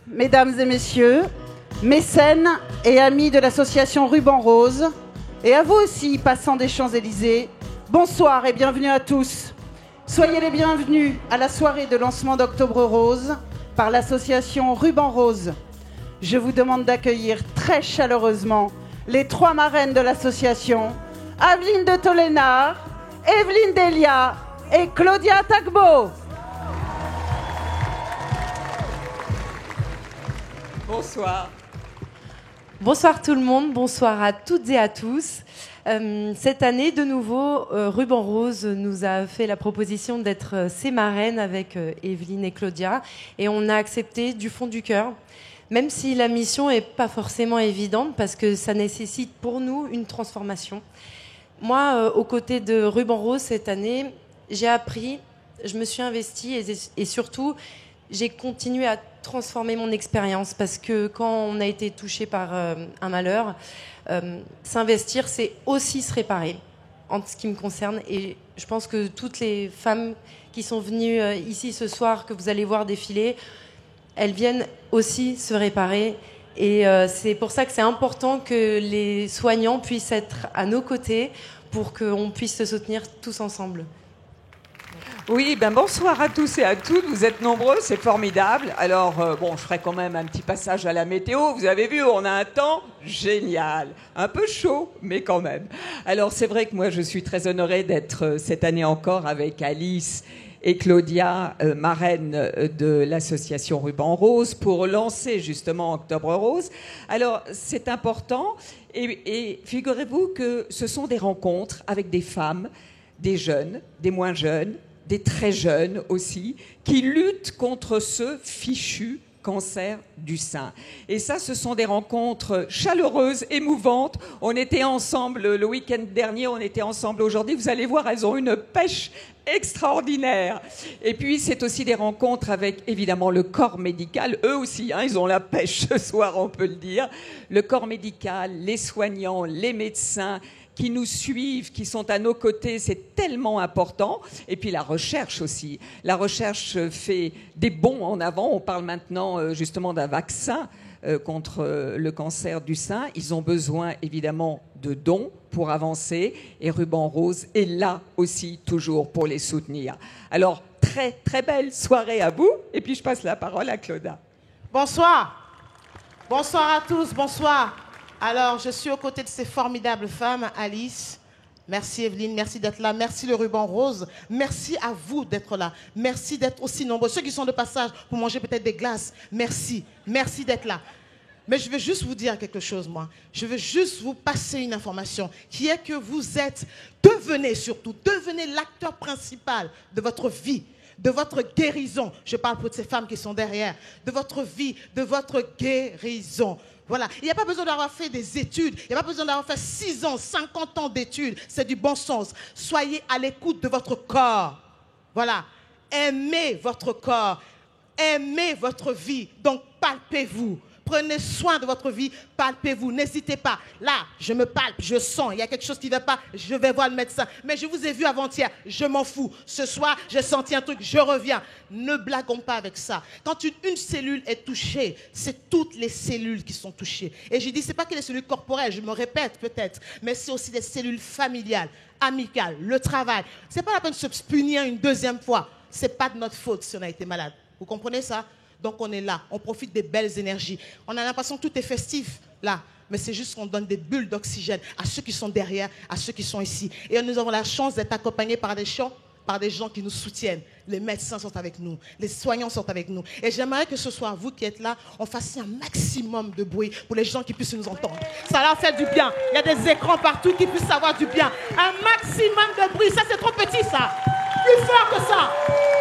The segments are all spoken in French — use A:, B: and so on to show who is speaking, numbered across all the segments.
A: mesdames et messieurs, mécènes et amis de l'association Ruban Rose, et à vous aussi, passants des Champs-Élysées, bonsoir et bienvenue à tous. Soyez les bienvenus à la soirée de lancement d'Octobre Rose par l'association Ruban Rose. Je vous demande d'accueillir très chaleureusement les 3 marraines de l'association, Aveline de Tolénard, Evelyne Delia et Claudia Tagbo.
B: Bonsoir.
C: Bonsoir tout le monde, bonsoir à toutes et à tous. Cette année, de nouveau, Ruban Rose nous a fait la proposition d'être ses marraines avec Evelyne et Claudia. Et on a accepté du fond du cœur, même si la mission n'est pas forcément évidente, parce que ça nécessite pour nous une transformation. Moi, aux côtés de Ruban Rose cette année, j'ai appris, je me suis investie et surtout, j'ai continué à transformer mon expérience, parce que quand on a été touché par un malheur, s'investir, c'est aussi se réparer, en ce qui me concerne. Et je pense que toutes les femmes qui sont venues ici ce soir, que vous allez voir défiler, elles viennent aussi se réparer. Et c'est pour ça que c'est important que les soignants puissent être à nos côtés pour qu'on puisse se soutenir tous ensemble.
B: Oui, bonsoir à tous et à toutes. Vous êtes nombreux, c'est formidable. Alors, je ferai quand même un petit passage à la météo. Vous avez vu, on a un temps génial. Un peu chaud, mais quand même. Alors, c'est vrai que moi, je suis très honorée d'être cette année encore avec Alice et Claudia, marraine de l'association Ruban Rose, pour lancer justement Octobre Rose. Alors, c'est important. Et figurez-vous que ce sont des rencontres avec des femmes, des jeunes, des moins jeunes, des très jeunes aussi, qui luttent contre ce fichu cancer du sein. Et ça, ce sont des rencontres chaleureuses, émouvantes. On était ensemble le week-end dernier, on était ensemble aujourd'hui. Vous allez voir, elles ont une pêche extraordinaire. Et puis, c'est aussi des rencontres avec, évidemment, le corps médical. Eux aussi, ils ont la pêche ce soir, on peut le dire. Le corps médical, les soignants, les médecins, qui nous suivent, qui sont à nos côtés, c'est tellement important. Et puis la recherche aussi. La recherche fait des bonds en avant. On parle maintenant justement d'un vaccin contre le cancer du sein. Ils ont besoin évidemment de dons pour avancer. Et Ruban Rose est là aussi toujours pour les soutenir. Alors, très très belle soirée à vous. Et puis je passe la parole à Claudia.
D: Bonsoir. Bonsoir à tous, bonsoir. Alors, je suis aux côtés de ces formidables femmes. Alice, merci Evelyne, merci d'être là. Merci le Ruban Rose. Merci à vous d'être là. Merci d'être aussi nombreux. Ceux qui sont de passage pour manger peut-être des glaces, merci. Merci d'être là. Mais je veux juste vous dire quelque chose, moi. Je veux juste vous passer une information qui est que vous êtes, devenez l'acteur principal de votre vie, de votre guérison. Je parle pour ces femmes qui sont derrière. De votre vie, de votre guérison. Voilà, il n'y a pas besoin d'avoir fait des études, il n'y a pas besoin d'avoir fait 6 ans, 50 ans d'études, c'est du bon sens. Soyez à l'écoute de votre corps. Voilà, aimez votre corps, aimez votre vie, donc palpez-vous. Prenez soin de votre vie, palpez-vous, n'hésitez pas. Là, je me palpe, je sens, il y a quelque chose qui ne va pas, je vais voir le médecin. Mais je vous ai vu avant-hier, je m'en fous. Ce soir, j'ai senti un truc, je reviens. Ne blaguons pas avec ça. Quand une cellule est touchée, c'est toutes les cellules qui sont touchées. Et je dis, ce n'est pas que les cellules corporelles, je me répète peut-être, mais c'est aussi des cellules familiales, amicales, le travail. Ce n'est pas la peine de se punir une deuxième fois. Ce n'est pas de notre faute si on a été malade. Vous comprenez ça ? Donc on est là, on profite des belles énergies. On a l'impression que tout est festif là, mais c'est juste qu'on donne des bulles d'oxygène à ceux qui sont derrière, à ceux qui sont ici. Et nous avons la chance d'être accompagnés par des gens qui nous soutiennent. Les médecins sont avec nous, les soignants sont avec nous. Et j'aimerais que ce soit vous qui êtes là, on fasse un maximum de bruit pour les gens qui puissent nous entendre. Ça leur fait du bien. Il y a des écrans partout qui puissent avoir du bien. Un maximum de bruit, ça c'est trop petit ça. Plus fort que ça.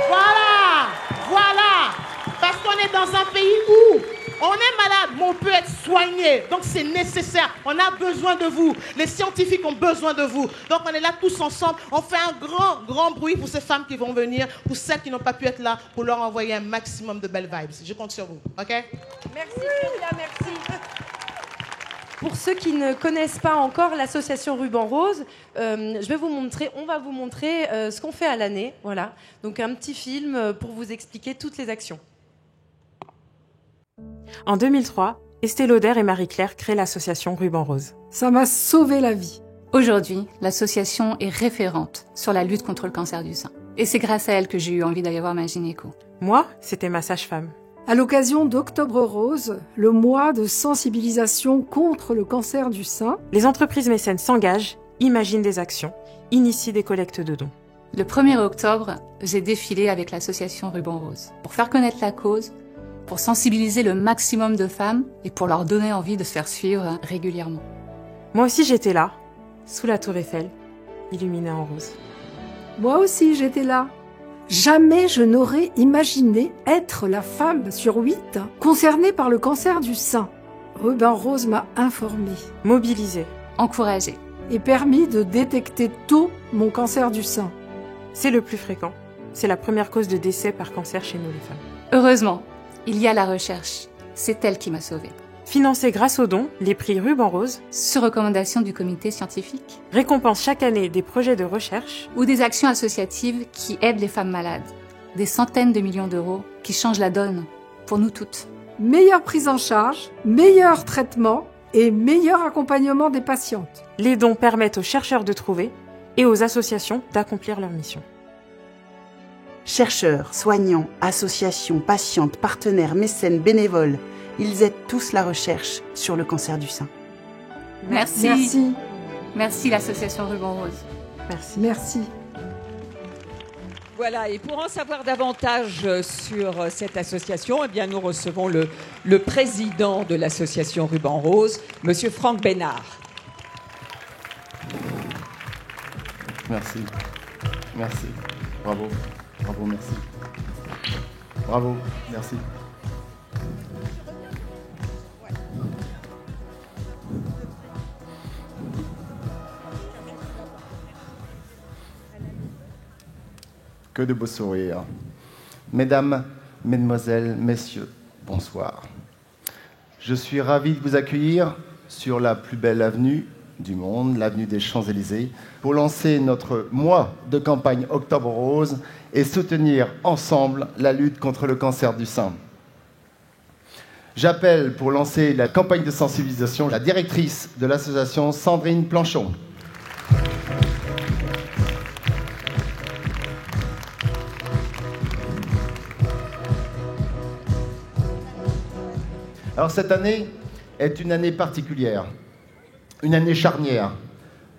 D: Voilà, voilà. Parce qu'on est dans un pays où on est malade, mais on peut être soigné. Donc c'est nécessaire. On a besoin de vous. Les scientifiques ont besoin de vous. Donc on est là tous ensemble. On fait un grand, grand bruit pour ces femmes qui vont venir, pour celles qui n'ont pas pu être là, pour leur envoyer un maximum de belles vibes. Je compte sur vous. OK?
C: Merci Claudia, merci. Pour ceux qui ne connaissent pas encore l'association Ruban Rose, on va vous montrer ce qu'on fait à l'année. Voilà. Donc un petit film pour vous expliquer toutes les actions.
E: En 2003, Estée Lauder et Marie-Claire créent l'association Ruban Rose.
F: Ça m'a sauvé la vie.
G: Aujourd'hui, l'association est référente sur la lutte contre le cancer du sein. Et c'est grâce à elle que j'ai eu envie d'aller voir ma gynéco.
E: Moi, c'était ma sage-femme.
F: À l'occasion d'Octobre Rose, le mois de sensibilisation contre le cancer du sein,
E: Les entreprises mécènes s'engagent, imaginent des actions, initient des collectes de dons.
G: Le 1er octobre, j'ai défilé avec l'association Ruban Rose pour faire connaître la cause, pour sensibiliser le maximum de femmes et pour leur donner envie de se faire suivre régulièrement.
E: Moi aussi j'étais là, sous la tour Eiffel, illuminée en rose.
F: moi aussi j'étais là. Jamais je n'aurais imaginé être la femme sur 8 concernée par le cancer du sein. Ruban Rose m'a informée
E: Mobilisée.
G: Encouragée.
F: et permis de détecter tôt mon cancer du sein.
E: C'est le plus fréquent. C'est la première cause de décès par cancer chez nous les femmes.
G: Heureusement, il y a la recherche. C'est elle qui m'a sauvée.
E: Financé grâce aux dons, les prix Ruban Rose
G: Sur recommandation du comité scientifique.
E: récompensent chaque année des projets de recherche
G: Ou des actions associatives qui aident les femmes malades. Des centaines de millions d'euros qui changent la donne pour nous toutes.
F: Meilleure prise en charge, meilleur traitement et meilleur accompagnement des patientes.
E: Les dons permettent aux chercheurs de trouver et aux associations d'accomplir leur mission.
A: Chercheurs, soignants, associations, patientes, partenaires, mécènes, bénévoles, ils aident tous la recherche sur le cancer du sein.
G: Merci.
F: Merci.
G: Merci l'association Ruban Rose.
E: Merci.
F: Merci.
B: Voilà, et pour en savoir davantage sur cette association, eh bien, nous recevons le président de l'association Ruban Rose, Monsieur Franck Bénard.
H: Merci. Merci. Bravo. Bravo, merci. Bravo, merci. Que de beaux sourires. Mesdames, Mesdemoiselles, Messieurs, bonsoir. Je suis ravi de vous accueillir sur la plus belle avenue du monde, l'avenue des Champs-Élysées, pour lancer notre mois de campagne Octobre Rose et soutenir ensemble la lutte contre le cancer du sein. J'appelle pour lancer la campagne de sensibilisation la directrice de l'association Sandrine Planchon. Alors cette année est une année particulière, une année charnière.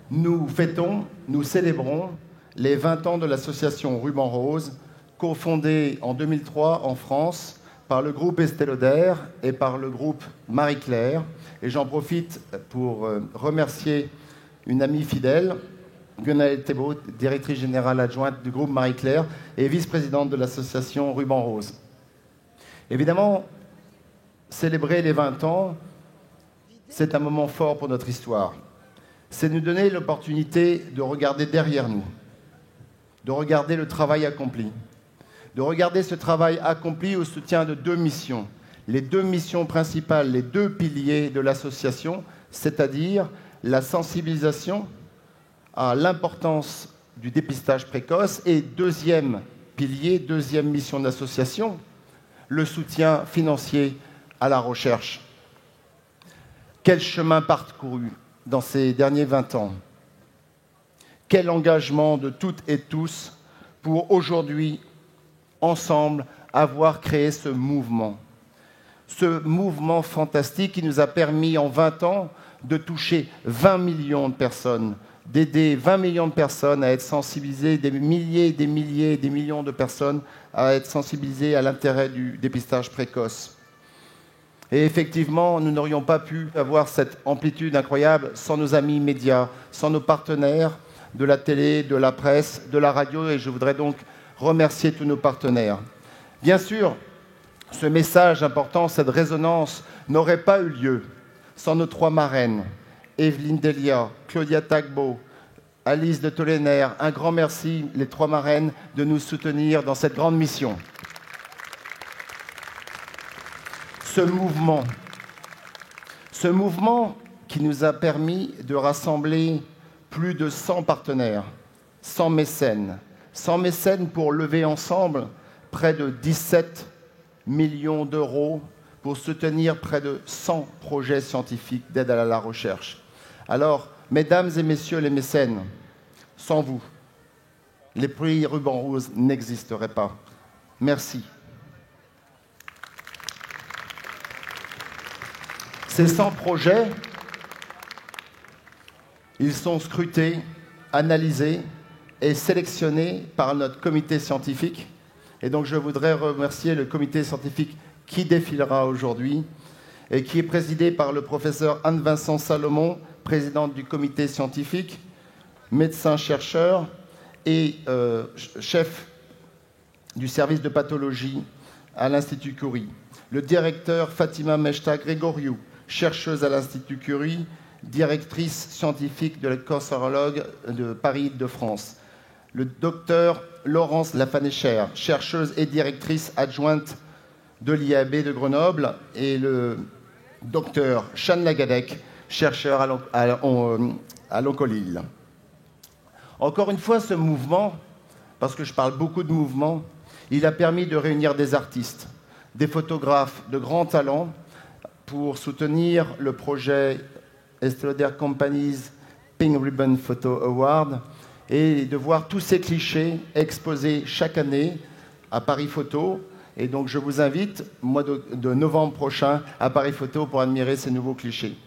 H: Nous fêtons, nous célébrons les 20 ans de l'association Ruban Rose, cofondée en 2003 en France par le groupe Estée Lauder et par le groupe Marie-Claire. Et j'en profite pour remercier une amie fidèle, Guenaëlle Thébault, directrice générale adjointe du groupe Marie-Claire et vice-présidente de l'association Ruban Rose. Évidemment, célébrer les 20 ans, c'est un moment fort pour notre histoire. C'est nous donner l'opportunité de regarder derrière nous, de regarder le travail accompli, de regarder ce travail accompli au soutien de deux missions. Les deux missions principales, les deux piliers de l'association, c'est-à-dire la sensibilisation à l'importance du dépistage précoce et deuxième pilier, deuxième mission de l'association, le soutien financier à la recherche. Quel chemin parcouru dans ces derniers 20 ans? Quel engagement de toutes et tous pour aujourd'hui, ensemble, avoir créé ce mouvement fantastique qui nous a permis en 20 ans de toucher 20 millions de personnes, d'aider 20 millions de personnes à être sensibilisées, des milliers, des milliers, des millions de personnes à être sensibilisées à l'intérêt du dépistage précoce. Et effectivement, nous n'aurions pas pu avoir cette amplitude incroyable sans nos amis médias, sans nos partenaires de la télé, de la presse, de la radio, et je voudrais donc remercier tous nos partenaires. Bien sûr, ce message important, cette résonance n'aurait pas eu lieu sans nos trois marraines, Evelyne Delia, Claudia Tagbo, Alice de Tollenaire. Un grand merci, les trois marraines, de nous soutenir dans cette grande mission. Ce mouvement qui nous a permis de rassembler plus de 100 partenaires, 100 mécènes pour lever ensemble près de 17 millions d'euros pour soutenir près de 100 projets scientifiques d'aide à la recherche. Alors, mesdames et messieurs les mécènes, sans vous, les prix Ruban Rose n'existeraient pas. Merci. Ces 100 projets, ils sont scrutés, analysés et sélectionnés par notre comité scientifique. Et donc je voudrais remercier le comité scientifique qui défilera aujourd'hui et qui est présidé par le professeur Anne-Vincent Salomon, présidente du comité scientifique, médecin-chercheur et chef du service de pathologie à l'Institut Curie. Le directeur Fatima Mechta Grégoriou, chercheuse à l'Institut Curie, directrice scientifique de la cancérologue de Paris-Île-de-France. Le docteur Laurence Lafanéchère, chercheuse et directrice adjointe de l'IAB de Grenoble, et le docteur Chane Lagadec, chercheur à l'Oncolil. Encore une fois, ce mouvement, parce que je parle beaucoup de mouvement, il a permis de réunir des artistes, des photographes de grands talents pour soutenir le projet Estée Lauder Company's Pink Ribbon Photo Award et de voir tous ces clichés exposés chaque année à Paris Photo. Et donc je vous invite, au mois de novembre prochain, à Paris Photo pour admirer ces nouveaux clichés.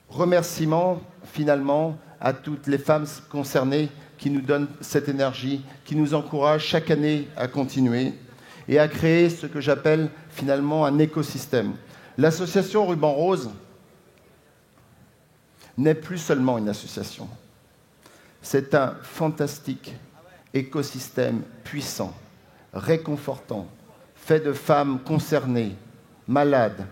H: Remerciements, finalement, à toutes les femmes concernées qui nous donnent cette énergie, qui nous encouragent chaque année à continuer et à créer ce que j'appelle finalement un écosystème. L'association Ruban Rose n'est plus seulement une association. C'est un fantastique écosystème puissant, réconfortant, fait de femmes concernées, malades,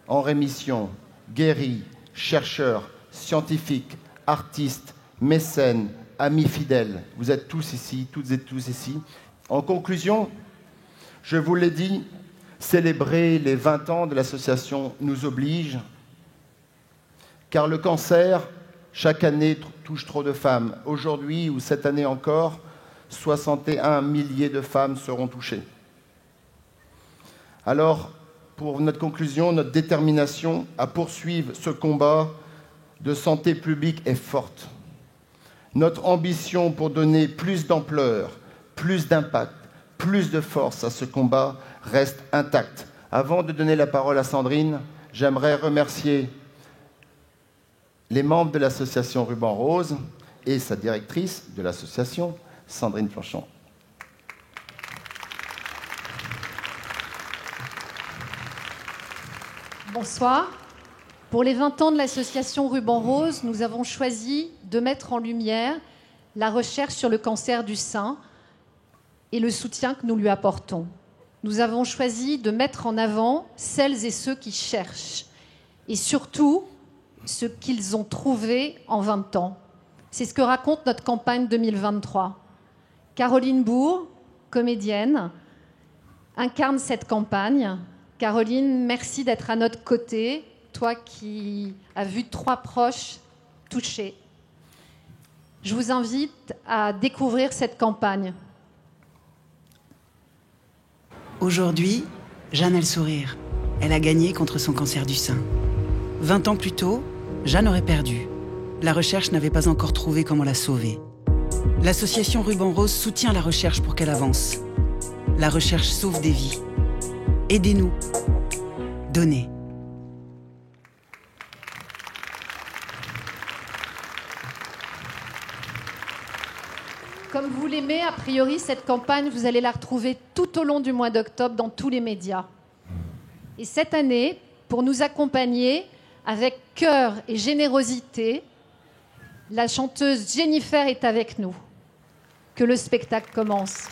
H: en rémission, guéries, chercheurs, scientifiques, artistes, mécènes, amis fidèles. Vous êtes tous ici, toutes et tous ici. En conclusion, je vous l'ai dit, célébrer les 20 ans de l'association nous oblige, car le cancer, chaque année, touche trop de femmes. Aujourd'hui, ou cette année encore, 61 milliers de femmes seront touchées. Alors, pour notre conclusion, notre détermination à poursuivre ce combat de santé publique est forte. Notre ambition pour donner plus d'ampleur, plus d'impact, plus de force à ce combat reste intacte. Avant de donner la parole à Sandrine, j'aimerais remercier les membres de l'association Ruban Rose et sa directrice de l'association, Sandrine Planchon.
I: Bonsoir. Pour les 20 ans de l'association Ruban Rose, nous avons choisi de mettre en lumière la recherche sur le cancer du sein et le soutien que nous lui apportons. Nous avons choisi de mettre en avant celles et ceux qui cherchent et surtout ce qu'ils ont trouvé en 20 ans. C'est ce que raconte notre campagne 2023. Caroline Bourg, comédienne, incarne cette campagne. Caroline, merci d'être à notre côté, toi qui as vu 3 proches touchés. Je vous invite à découvrir cette campagne.
J: Aujourd'hui, Jeanne a le sourire. Elle a gagné contre son cancer du sein. 20 ans plus tôt, Jeanne aurait perdu. La recherche n'avait pas encore trouvé comment la sauver. L'association Ruban Rose soutient la recherche pour qu'elle avance. La recherche sauve des vies. Aidez-nous. Donnez.
I: Comme vous l'aimez, a priori, cette campagne, vous allez la retrouver tout au long du mois d'octobre dans tous les médias. Et cette année, pour nous accompagner, avec cœur et générosité, la chanteuse Jennifer est avec nous. Que le spectacle commence.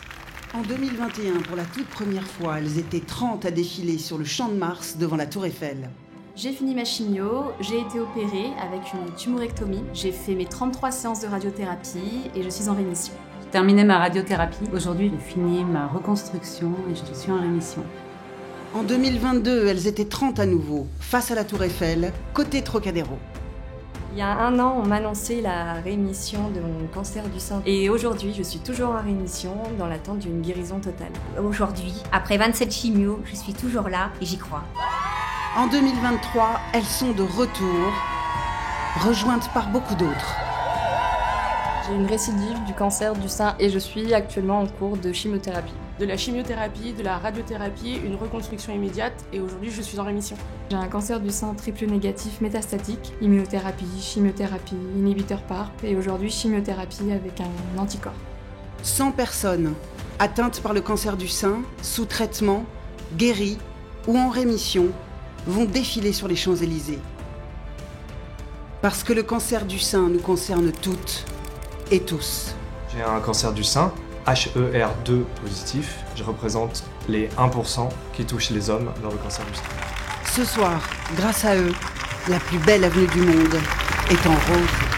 J: En 2021, pour la toute première fois, elles étaient 30 à défiler sur le Champ de Mars devant la Tour Eiffel.
K: J'ai fini ma chimio, j'ai été opérée avec une tumorectomie, j'ai fait mes 33 séances de radiothérapie et je suis en rémission.
L: J'ai terminé ma radiothérapie. Aujourd'hui, j'ai fini ma reconstruction et je suis en rémission.
J: En 2022, elles étaient 30 à nouveau, face à la Tour Eiffel, côté Trocadéro.
M: Il y a 1 an, on m'a annoncé la rémission de mon cancer du sein. Et aujourd'hui, je suis toujours en rémission dans l'attente d'une guérison totale.
N: Aujourd'hui, après 27 chimios, je suis toujours là et j'y crois.
J: En 2023, elles sont de retour, rejointes par beaucoup d'autres.
O: J'ai une récidive du cancer du sein et je suis actuellement en cours de chimiothérapie. De la chimiothérapie, de la radiothérapie, une reconstruction immédiate et aujourd'hui je suis en rémission. J'ai un cancer du sein triple négatif métastatique, immunothérapie, chimiothérapie, inhibiteur PARP et aujourd'hui chimiothérapie avec un anticorps.
J: 100 personnes atteintes par le cancer du sein, sous traitement, guéries ou en rémission, vont défiler sur les Champs-Élysées. Parce que le cancer du sein nous concerne toutes et tous.
P: J'ai un cancer du sein, HER2 positif. Je représente les 1% qui touchent les hommes dans le cancer du sein.
J: Ce soir, grâce à eux, la plus belle avenue du monde est en rose.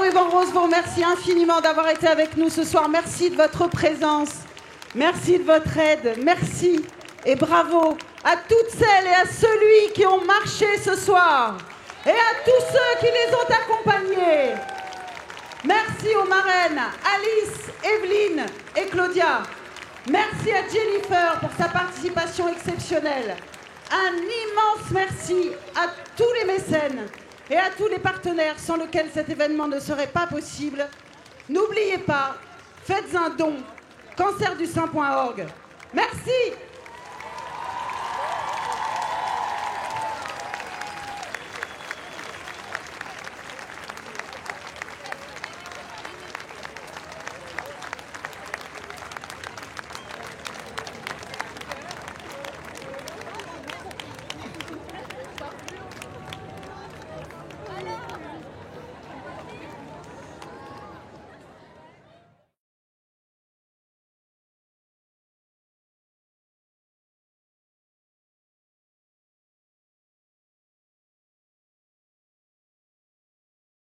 A: Ruban Rose vous remercie infiniment d'avoir été avec nous ce soir. Merci de votre présence. Merci de votre aide. Merci et bravo à toutes celles et à celui qui ont marché ce soir et à tous ceux qui les ont accompagnés. Merci aux marraines Alice, Evelyne et Claudia. Merci à Jennifer pour sa participation exceptionnelle. Un immense merci à tous les mécènes et à tous les partenaires sans lesquels cet événement ne serait pas possible. N'oubliez pas, faites un don, cancerdusein.org. Merci.